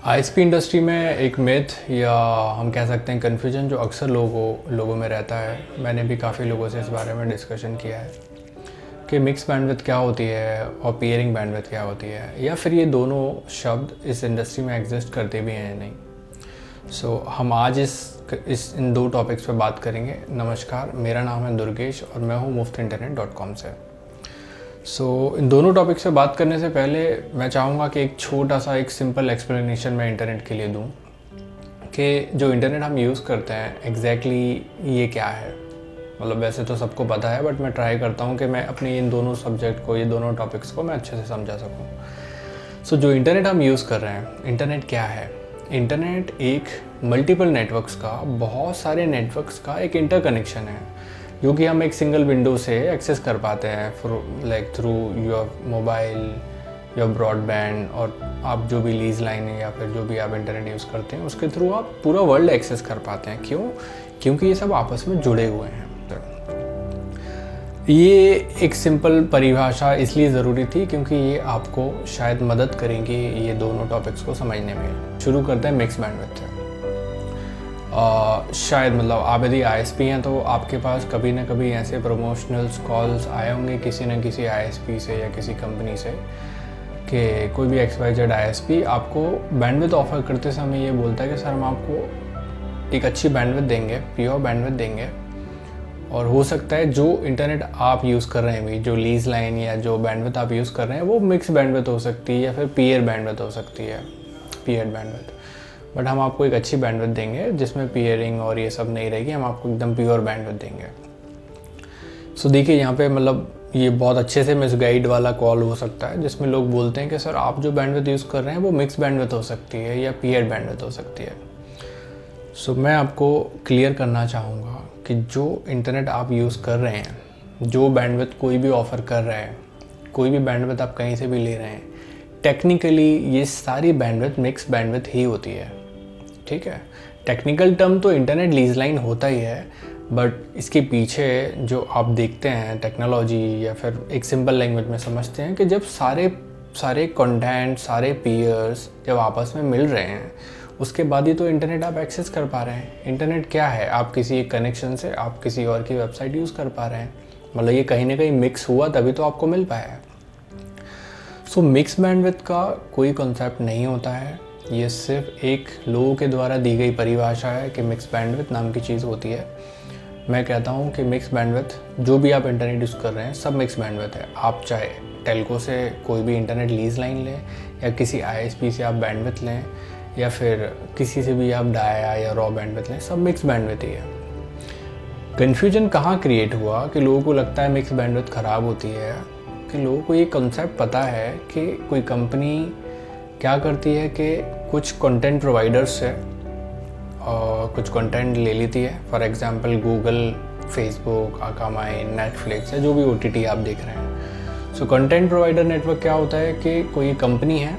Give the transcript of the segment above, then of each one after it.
ISP industry में एक myth या हम कह सकते हैं कन्फ्यूजन जो अक्सर लोगों में रहता है। मैंने भी काफ़ी लोगों से इस बारे में डिस्कशन किया है कि मिक्स बैंडविड्थ क्या होती है और पियरिंग बैंडविड्थ क्या होती है, या फिर ये दोनों शब्द इस इंडस्ट्री में एग्जिस्ट करते भी हैं या नहीं। हम आज इन दो टॉपिक्स पे बात करेंगे। नमस्कार, मेरा नाम है दुर्गेश और मैं हूँ muftinternet.com से। इन दोनों टॉपिक से बात करने से पहले मैं चाहूँगा कि एक छोटा सा एक सिंपल एक्सप्लेनेशन मैं इंटरनेट के लिए दूँ कि जो इंटरनेट हम यूज़ करते हैं एग्जैक्टली ये क्या है। मतलब वैसे तो सबको पता है, बट मैं ट्राई करता हूँ कि मैं अपने इन दोनों सब्जेक्ट को, ये दोनों टॉपिक्स को मैं अच्छे से समझा सकूँ। जो इंटरनेट हम यूज़ कर रहे हैं, इंटरनेट क्या है? इंटरनेट एक मल्टीपल नेटवर्क्स का, बहुत सारे नेटवर्क्स का एक इंटरकनेक्शन है जो कि हम एक सिंगल विंडो से एक्सेस कर पाते हैं through your mobile, your broadband, और आप जो भी लीज लाइन है या फिर जो भी आप इंटरनेट यूज़ करते हैं उसके थ्रू आप पूरा वर्ल्ड एक्सेस कर पाते हैं। क्यों? क्योंकि ये सब आपस में जुड़े हुए हैं। ये एक सिंपल परिभाषा इसलिए ज़रूरी थी क्योंकि ये आपको शायद मदद करेंगे ये दोनों टॉपिक्स को समझने में। शुरू करते हैं मिक्स बैंडविड्थ से। शायद मतलब आप यदि आईएसपी हैं तो आपके पास कभी ना कभी ऐसे प्रमोशनल्स कॉल्स आए होंगे किसी न किसी आईएसपी से या किसी कंपनी से कि कोई भी XYZ आईएसपी आपको बैंडविड्थ ऑफर करते समय ये बोलता है कि सर हम आपको एक अच्छी बैंडविड्थ देंगे, प्योर बैंडविड्थ देंगे, और हो सकता है जो इंटरनेट आप यूज़ कर रहे हैं भी, जो लीज लाइन या जो बैंडविड्थ आप यूज़ कर रहे हैं वो मिक्स बैंडविड्थ हो सकती है या फिर पीयर बैंडविड्थ हो सकती है, पीयर्ड बैंडविड्थ। बट हम आपको एक अच्छी बैंडविड्थ देंगे जिसमें पीयरिंग और ये सब नहीं रहेगी, हम आपको एकदम प्योर बैंडविड्थ देंगे। देखिए यहाँ पे मतलब ये बहुत अच्छे से मिसगाइड वाला कॉल हो सकता है जिसमें लोग बोलते हैं कि सर आप जो बैंडविड्थ यूज़ कर रहे हैं वो मिक्स बैंडविड्थ हो सकती है या पीयर्ड बैंडविड्थ हो सकती है। मैं आपको क्लियर करना चाहूँगा कि जो इंटरनेट आप यूज़ कर रहे हैं, जो बैंडविड्थ कोई भी ऑफ़र कर रहा है, कोई भी बैंडविड्थ आप कहीं से भी ले रहे हैं, टेक्निकली ये सारी बैंडविड्थ मिक्स बैंडविड्थ ही होती है। ठीक है, टेक्निकल टर्म तो इंटरनेट लीज लाइन होता ही है, बट इसके पीछे जो आप देखते हैं टेक्नोलॉजी, या फिर एक सिंपल लैंग्वेज में समझते हैं कि जब सारे कंटेंट, सारे पीयर्स जब आपस में मिल रहे हैं उसके बाद ही तो इंटरनेट आप एक्सेस कर पा रहे हैं। इंटरनेट क्या है? आप किसी एक कनेक्शन से आप किसी और की वेबसाइट यूज़ कर पा रहे हैं, मतलब ये कहीं ना कहीं मिक्स हुआ तभी तो आपको मिल पाया है। मिक्स बैंडविड्थ का कोई कॉन्सेप्ट नहीं होता है, ये सिर्फ एक लोगों के द्वारा दी गई परिभाषा है कि मिक्स बैंडविड्थ नाम की चीज़ होती है। मैं कहता हूँ कि मिक्स बैंडविड्थ जो भी आप इंटरनेट यूज़ कर रहे हैं सब मिक्स बैंडविड्थ है। आप चाहे टेलको से कोई भी इंटरनेट लीज लाइन लें या किसी आईएसपी से आप बैंडविड्थ लें या फिर किसी से भी आप डाया या रॉ बैंडविड्थ लें, सब मिक्स बैंडविड्थ ही है। कन्फ्यूजन कहाँ क्रिएट हुआ कि लोगों को लगता है मिक्स बैंडविड्थ ख़राब होती है, कि लोगों को ये कॉन्सेप्ट पता है कि कोई कंपनी क्या करती है कि कुछ कंटेंट प्रोवाइडर्स से कुछ कंटेंट ले लेती है। For example Google, Facebook, Akamai, Netflix या जो भी OTT आप देख रहे हैं। कंटेंट प्रोवाइडर नेटवर्क क्या होता है कि कोई कंपनी है,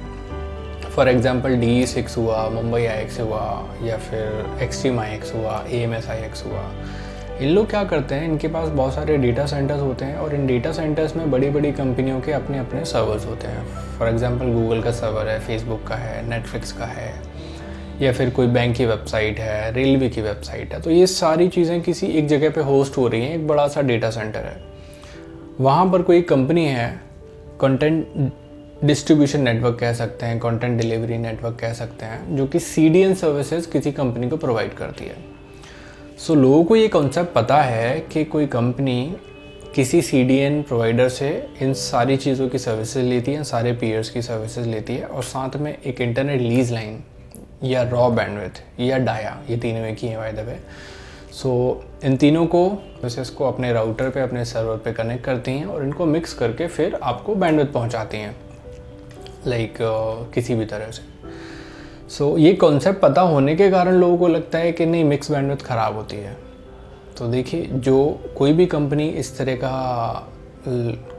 फॉर एग्जांपल DE6 हुआ, मुंबई IX हुआ, या फिर एक्सट्रीम IX हुआ, AMS IX हुआ। इन लोग क्या करते हैं, इनके पास बहुत सारे डेटा सेंटर्स होते हैं और इन डेटा सेंटर्स में बड़ी बड़ी कंपनियों के अपने अपने सर्वर्स होते हैं। फॉर एग्जांपल गूगल का सर्वर है, फेसबुक का है, नेटफ्लिक्स का है, या फिर कोई बैंक की वेबसाइट है, रेलवे की वेबसाइट है। तो ये सारी चीज़ें किसी एक जगह पे होस्ट हो रही हैं, एक बड़ा सा डेटा सेंटर है। वहाँ पर कोई कंपनी है, कंटेंट डिस्ट्रीब्यूशन नेटवर्क कह सकते हैं, कंटेंट डिलीवरी नेटवर्क कह सकते हैं, जो कि CDN सर्विसेज किसी कंपनी को प्रोवाइड करती है। लोगों को ये कॉन्सेप्ट पता है कि कोई कंपनी किसी CDN प्रोवाइडर से इन सारी चीज़ों की सर्विसेज लेती है, सारे पीयर्स की सर्विसेज लेती है, और साथ में एक इंटरनेट लीज लाइन या रॉ बैंडविड्थ या डाया, ये तीनों एक ही हैं बाय द वे। इन तीनों को सर्विसेज को अपने राउटर पे, अपने सर्वर पे कनेक्ट करती हैं और इनको मिक्स करके फिर आपको बैंडविड्थ पहुंचाती हैं, किसी भी तरह से। ये कॉन्सेप्ट पता होने के कारण लोगों को लगता है कि नहीं, मिक्स बैंडविड्थ ख़राब होती है। देखिए, जो कोई भी कंपनी इस तरह का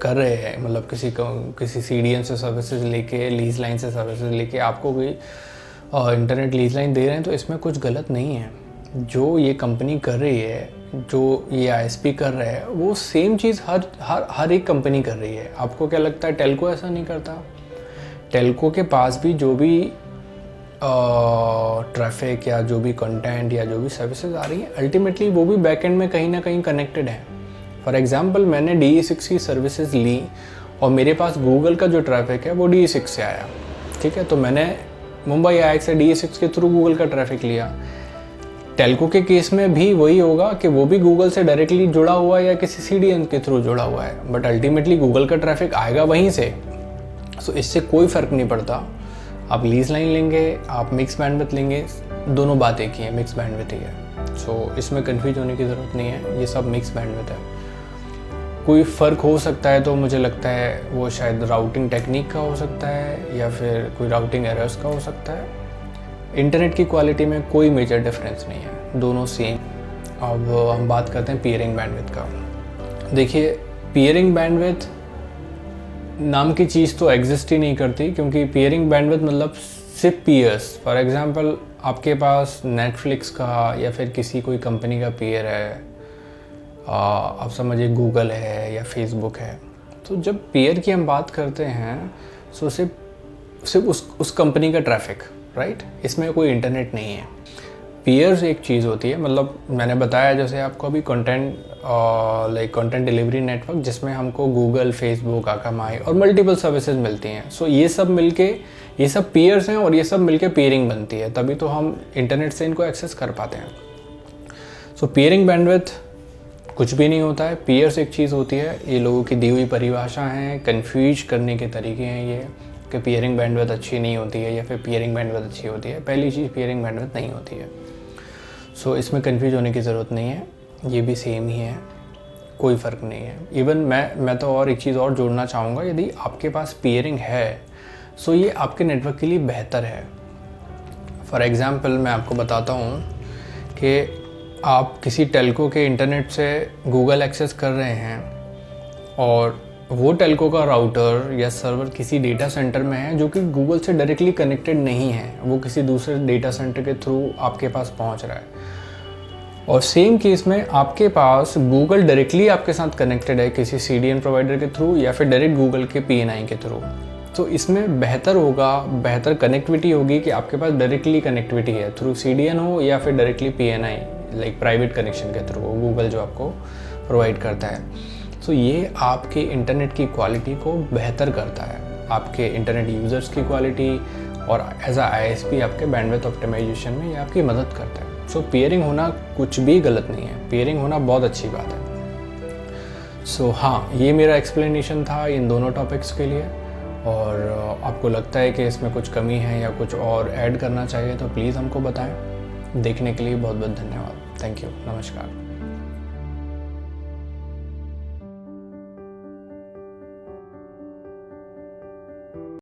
कर रहे हैं, मतलब किसी CDN से सर्विसेज लेके, लीज लाइन से सर्विसेज लेके आपको कोई इंटरनेट लीज लाइन दे रहे हैं, तो इसमें कुछ गलत नहीं है। जो ये कंपनी कर रही है, जो ये आईएसपी कर रहा है, वो सेम चीज़ हर एक कंपनी कर रही है। आपको क्या लगता है टेलको ऐसा नहीं करता? टेलको के पास भी जो भी ट्रैफिक या जो भी कंटेंट या जो भी सर्विसेज आ रही हैं अल्टीमेटली वो भी बैकएंड में कहीं ना कहीं कनेक्टेड है। फॉर एग्जांपल मैंने DE6 की सर्विसेज ली और मेरे पास गूगल का जो ट्रैफिक है वो DE6 से आया, ठीक है। तो मैंने मुंबई IX से DE6 के थ्रू गूगल का ट्रैफिक लिया। टेल्को के केस में भी वही होगा कि वो भी गूगल से डायरेक्टली जुड़ा हुआ है या किसी CDN के थ्रू जुड़ा हुआ है, बट अल्टीमेटली गूगल का ट्रैफिक आएगा वहीं से। सो इससे कोई फ़र्क नहीं पड़ता आप लीज लाइन लेंगे, आप मिक्स बैंडविड्थ लेंगे, दोनों बात एक ही है, मिक्स बैंडविड्थ ही है। सो इसमें कन्फ्यूज होने की ज़रूरत नहीं है, ये सब मिक्स बैंडविड्थ है। कोई फ़र्क हो सकता है तो मुझे लगता है वो शायद राउटिंग टेक्निक का हो सकता है या फिर कोई राउटिंग एरर्स का हो सकता है। इंटरनेट की क्वालिटी में कोई मेजर डिफरेंस नहीं है, दोनों सेम। अब हम बात करते हैं पीयरिंग बैंडविड्थ का। देखिए पीयरिंग बैंडविड्थ नाम की चीज़ तो एग्जिस्ट ही नहीं करती, क्योंकि पीयरिंग बैंडविड्थ मतलब सिर्फ पीयर्स। फॉर एग्जांपल आपके पास नेटफ्लिक्स का या फिर किसी कोई कंपनी का पीयर है, आप समझिए गूगल है या फेसबुक है। तो जब पीयर की हम बात करते हैं तो सिर्फ उस कंपनी का ट्रैफिक, राइट, इसमें कोई इंटरनेट नहीं है। पीयर्स एक चीज़ होती है, मतलब मैंने बताया जैसे आपको अभी कंटेंट कंटेंट डिलीवरी नेटवर्क, जिसमें हमको गूगल, फेसबुक, आकामाई और मल्टीपल सर्विसेज मिलती हैं। सो ये सब मिलके, ये सब पीयर्स हैं और ये सब मिलके पीयरिंग बनती है, तभी तो हम इंटरनेट से इनको एक्सेस कर पाते हैं। सो पीयरिंग बैंडविड्थ कुछ भी नहीं होता है, पीयर्स एक चीज़ होती है, ये लोगों की दी हुई परिभाषा हैं, कन्फ्यूज करने के तरीके हैं ये कि पीयरिंग बैंडविड्थ अच्छी नहीं होती है या फिर पीयरिंग बैंडविड्थ अच्छी होती है। पहली चीज़ पीयरिंग बैंडविड्थ नहीं होती है। सो इसमें कन्फ्यूज होने की ज़रूरत नहीं है, ये भी सेम ही है, कोई फ़र्क नहीं है। इवन मैं तो और एक चीज़ और जोड़ना चाहूँगा, यदि आपके पास पीयरिंग है सो ये आपके नेटवर्क के लिए बेहतर है। फॉर एग्ज़ाम्पल मैं आपको बताता हूँ कि आप किसी टेल्को के इंटरनेट से गूगल एक्सेस कर रहे हैं और वो टेल्को का राउटर या सर्वर किसी डेटा सेंटर में है जो कि गूगल से डायरेक्टली कनेक्टेड नहीं है, वो किसी दूसरे डेटा सेंटर के थ्रू आपके पास पहुंच रहा है। और सेम केस में आपके पास गूगल डायरेक्टली आपके साथ कनेक्टेड है किसी CDN प्रोवाइडर के थ्रू या फिर डायरेक्ट गूगल के PNI के थ्रू। तो इसमें बेहतर होगा, बेहतर कनेक्टिविटी होगी कि आपके पास डायरेक्टली कनेक्टिविटी है, थ्रू CDN हो या फिर directly PNI, like private connection के थ्रू गूगल जो आपको प्रोवाइड करता है। तो ये आपके इंटरनेट की क्वालिटी को बेहतर करता है, आपके इंटरनेट यूज़र्स की क्वालिटी, और एज अ ISP आपके बैंडविड्थ ऑप्टिमाइजेशन में ये आपकी मदद करता है। सो पीयरिंग होना कुछ भी गलत नहीं है, पीयरिंग होना बहुत अच्छी बात है। सो हाँ, ये मेरा एक्सप्लेनेशन था इन दोनों टॉपिक्स के लिए, और आपको लगता है कि इसमें कुछ कमी है या कुछ और ऐड करना चाहिए तो प्लीज़ हमको बताएं। देखने के लिए बहुत बहुत धन्यवाद। थैंक यू, नमस्कार।